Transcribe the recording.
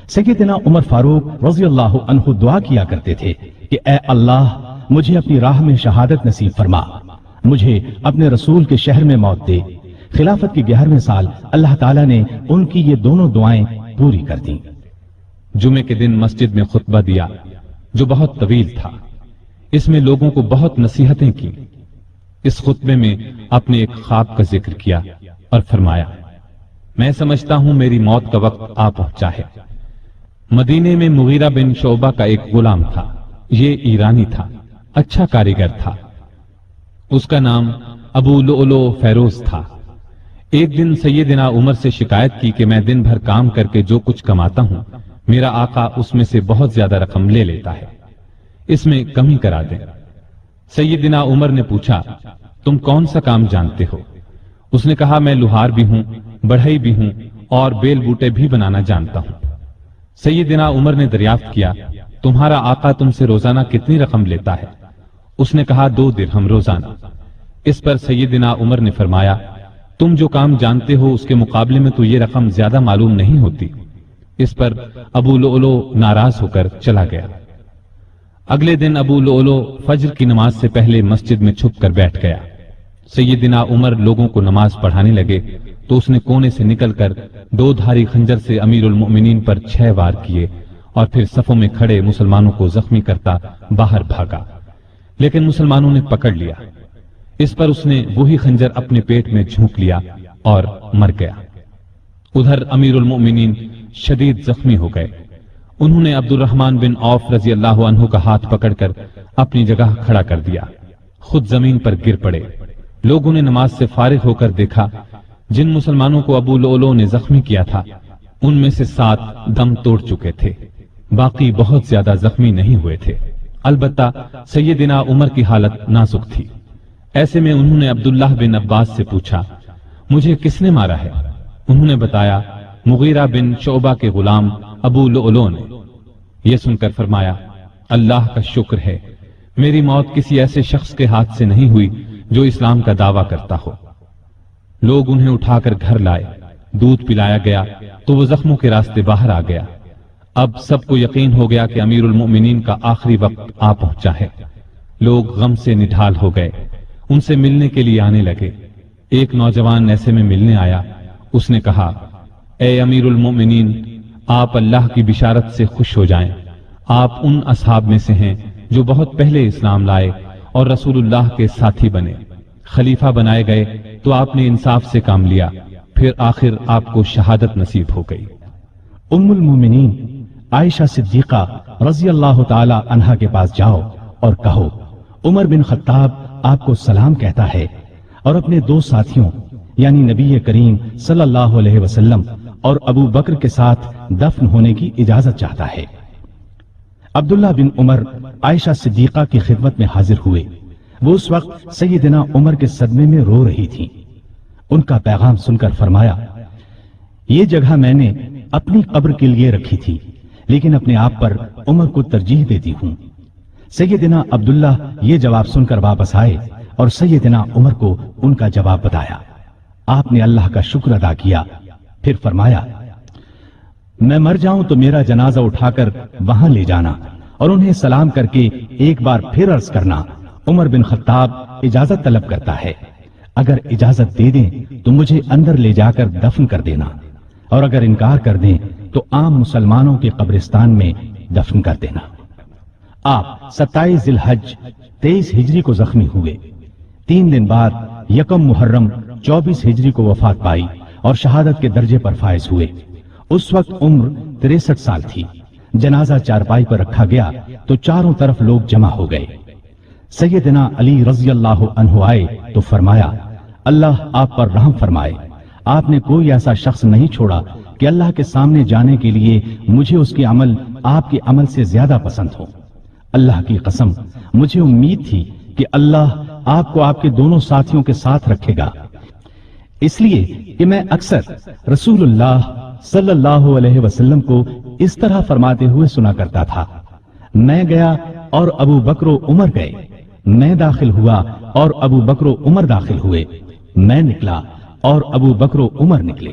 سیدنا عمر فاروق رضی اللہ عنہ دعا کیا کرتے تھے کہ اے اللہ مجھے اپنی راہ میں شہادت نصیب فرما، مجھے اپنے رسول کے شہر میں موت دے۔ خلافت کے 11ویں سال اللہ تعالیٰ نے ان کی یہ دونوں دعائیں پوری کر دیں۔ جمعے کے دن مسجد میں خطبہ دیا جو بہت طویل تھا۔ اس میں لوگوں کو بہت نصیحتیں کی۔ اس خطبے میں اپنے ایک خواب کا ذکر کیا اور فرمایا، میں سمجھتا ہوں میری موت کا وقت آ پہنچا ہے۔ مدینے میں مغیرہ بن شعبہ کا ایک غلام تھا۔ یہ ایرانی تھا، اچھا کاریگر تھا۔ اس کا نام ابو لؤلؤ فیروز تھا۔ ایک دن سیدنا عمر سے شکایت کی کہ میں دن بھر کام کر کے جو کچھ کماتا ہوں میرا آقا اس میں سے بہت زیادہ رقم لے لیتا ہے، اس میں کمی کرا دیں۔ سیدنا عمر نے پوچھا، تم کون سا کام جانتے ہو؟ اس نے کہا، میں لوہار بھی ہوں، بڑھئی بھی ہوں اور بیل بوٹے بھی بنانا جانتا ہوں۔ سیدنا عمر نے دریافت کیا، تمہارا آقا تم سے روزانہ کتنی رقم لیتا ہے؟ اس نے کہا، 2 درہم روزانہ۔ اس پر سیدنا عمر نے فرمایا، تم جو کام جانتے ہو اس کے مقابلے میں تو یہ رقم زیادہ معلوم نہیں ہوتی۔ اس پر ابو لؤلؤ ناراض ہو کر چلا گیا۔ اگلے دن ابو لؤلؤ فجر کی نماز سے پہلے مسجد میں چھپ کر بیٹھ گیا۔ سیدنا عمر لوگوں کو نماز پڑھانے لگے تو اس نے کونے سے نکل کر 2 دھاری خنجر سے امیر المؤمنین پر 6 وار کیے اور پھر صفوں میں کھڑے مسلمانوں کو زخمی کرتا باہر بھاگا، لیکن مسلمانوں نے پکڑ لیا۔ اس پر اس نے وہی خنجر اپنے پیٹ میں جھونک لیا اور مر گیا۔ ادھر امیر المؤمنین شدید زخمی ہو گئے۔ انہوں نے عبد الرحمن بن عوف رضی اللہ عنہ کا ہاتھ پکڑ کر اپنی جگہ کھڑا کر دیا، خود زمین پر گر پڑے۔ لوگوں نے نماز سے فارغ ہو کر دیکھا، جن مسلمانوں کو ابو لؤلؤ نے زخمی کیا تھا ان میں سے 7 دم توڑ چکے تھے، باقی بہت زیادہ زخمی نہیں ہوئے تھے۔ البتہ سیدنا عمر کی حالت نازک تھی۔ ایسے میں انہوں نے عبداللہ بن عباس سے پوچھا، مجھے کس نے مارا ہے؟ انہوں نے بتایا، مغیرہ بن شعبہ کے غلام ابو لؤلؤ نے۔ یہ سن کر فرمایا، اللہ کا شکر ہے میری موت کسی ایسے شخص کے ہاتھ سے نہیں ہوئی جو اسلام کا دعویٰ کرتا ہو۔ لوگ انہیں اٹھا کر گھر لائے، دودھ پلایا گیا تو وہ زخموں کے راستے باہر آ گیا۔ اب سب کو یقین ہو گیا کہ امیر المؤمنین کا آخری وقت آ پہنچا ہے۔ لوگ غم سے نڈھال ہو گئے، ان سے ملنے کے لیے آنے لگے۔ ایک نوجوان ایسے میں ملنے آیا، اس نے کہا، اے امیر المؤمنین، آپ اللہ کی بشارت سے خوش ہو جائیں، آپ ان اصحاب میں سے ہیں جو بہت پہلے اسلام لائے اور رسول اللہ کے ساتھی بنے۔ خلیفہ بنائے گئے تو آپ نے انصاف سے کام لیا، پھر آخر آپ کو شہادت نصیب ہو گئی۔ ام المومنین عائشہ صدیقہ رضی اللہ تعالی عنہا کے پاس جاؤ اور کہو، عمر بن خطاب آپ کو سلام کہتا ہے اور اپنے 2 ساتھیوں یعنی نبی کریم صلی اللہ علیہ وسلم اور ابو بکر کے ساتھ دفن ہونے کی اجازت چاہتا ہے۔ عبداللہ بن عمر عائشہ صدیقہ کی خدمت میں حاضر ہوئے۔ وہ اس وقت سیدنا عمر کے صدمے میں رو رہی تھیں۔ ان کا پیغام سن کر فرمایا، یہ جگہ میں نے اپنی قبر کے لیے رکھی تھی، لیکن اپنے آپ پر عمر کو ترجیح دیتی ہوں۔ سیدنا عبداللہ یہ جواب سن کر واپس آئے اور سیدنا عمر کو ان کا جواب بتایا۔ آپ نے اللہ کا شکر ادا کیا، پھر فرمایا، میں مر جاؤں تو میرا جنازہ اٹھا کر وہاں لے جانا اور انہیں سلام کر کے ایک بار پھر عرض کرنا، عمر بن خطاب اجازت طلب کرتا ہے، اگر اجازت دے دیں تو مجھے اندر لے جا کر دفن کر دینا، اور اگر انکار کر دیں تو عام مسلمانوں کے قبرستان میں دفن کر دینا۔ آپ 27 ذی الحج 23 ہجری کو زخمی ہوئے۔ 3 دن بعد 1 محرم 24 ہجری کو وفات پائی اور شہادت کے درجے پر فائز ہوئے۔ اس وقت عمر 63 سال تھی۔ جنازہ چارپائی پر رکھا گیا تو چاروں طرف لوگ جمع ہو گئے۔ سیدنا علی رضی اللہ عنہ آئے تو فرمایا، اللہ آپ پر رحم فرمائے، آپ نے کوئی ایسا شخص نہیں چھوڑا کہ اللہ کے سامنے جانے کے لیے مجھے اس کے عمل آپ کے عمل سے زیادہ پسند ہو۔ اللہ کی قسم مجھے امید تھی کہ اللہ آپ کو آپ کے دونوں ساتھیوں کے ساتھ رکھے گا، اس لیے کہ میں اکثر رسول اللہ صلی اللہ علیہ وسلم کو اس طرح فرماتے ہوئے سنا کرتا تھا، میں گیا اور ابو بکر و عمر گئے، میں داخل ہوا اور ابو بکر و عمر داخل ہوئے، میں نکلا اور ابو بکر و عمر نکلے۔